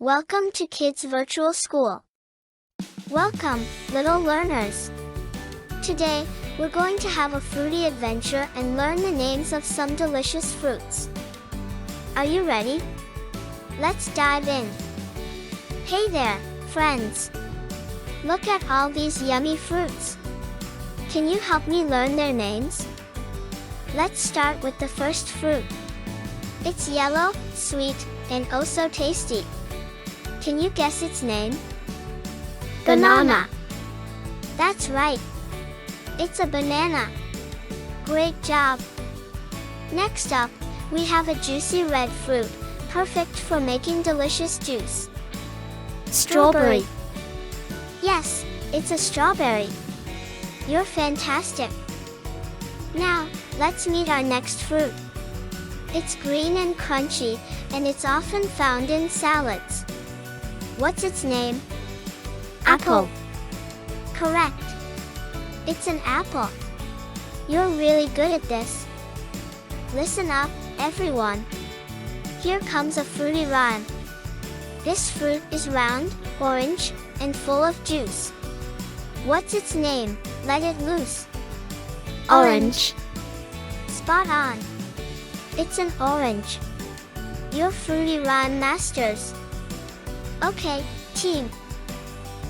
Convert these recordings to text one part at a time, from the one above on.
Welcome to Kids Virtual School. Welcome, little learners. Today, we're going to have a fruity adventure and learn the names of some delicious fruits. Are you ready? Let's dive in. Hey there, friends. Look at all these yummy fruits. Can you help me learn their names? Let's start with the first fruit. It's yellow, sweet, and oh so tasty. Can you guess its name? Banana. That's right. It's a banana. Great job. Next up, we have a juicy red fruit, perfect for making delicious juice. Strawberry. Yes, it's a strawberry. You're fantastic. Now, let's meet our next fruit. It's green and crunchy, and it's often found in salads. What's its name? Apple. Correct. It's an apple. You're really good at this. Listen up, everyone. Here comes a fruity rhyme. This fruit is round, orange, and full of juice. What's its name? Let it loose. Orange. Spot on. It's an orange. You're fruity rhyme masters. Okay, team.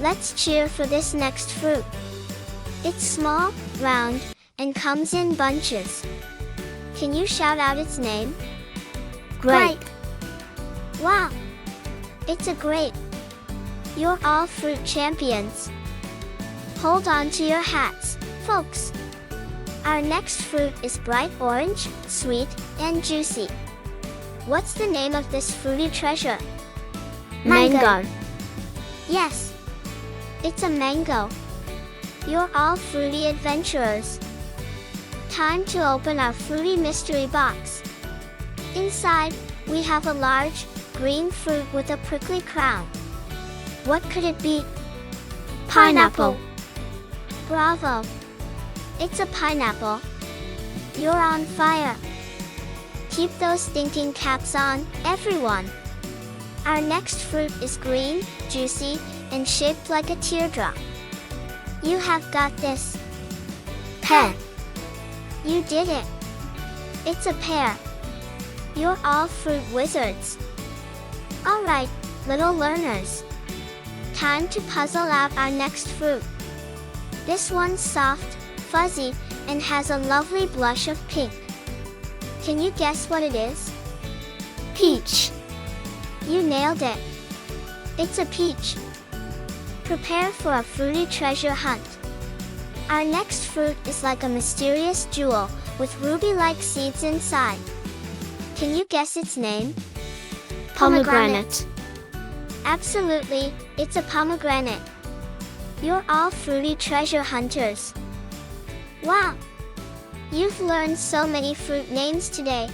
Let's cheer for this next fruit. It's small, round, and comes in bunches. Can you shout out its name? Grape. Wow! It's a grape. You're all fruit champions. Hold on to your hats, folks. Our next fruit is bright orange, sweet, and juicy. What's the name of this fruity treasure? Mango. Yes, it's a mango. You're all fruity adventurers. Time to open our fruity mystery box. Inside, we have a large, green fruit with a prickly crown. What could it be? Pineapple. Bravo! It's a pineapple. You're on fire. Keep those thinking caps on, everyone. Our next fruit is green, juicy, and shaped like a teardrop. You have got this. Pear. You did it. It's a pear. You're all fruit wizards. Alright, little learners. Time to puzzle out our next fruit. This one's soft, fuzzy, and has a lovely blush of pink. Can you guess what it is? Peach. You nailed it. It's a peach. Prepare for a fruity treasure hunt. Our next fruit is like a mysterious jewel with ruby-like seeds inside. Can you guess its name? Pomegranate. Absolutely, it's a pomegranate. You're all fruity treasure hunters. Wow! You've learned so many fruit names today.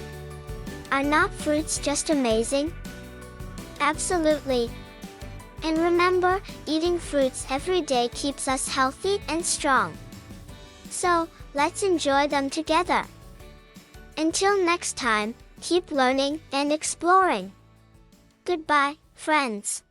Are not fruits just amazing? Absolutely. And remember, eating fruits every day keeps us healthy and strong. So, let's enjoy them together. Until next time, keep learning and exploring. Goodbye, friends.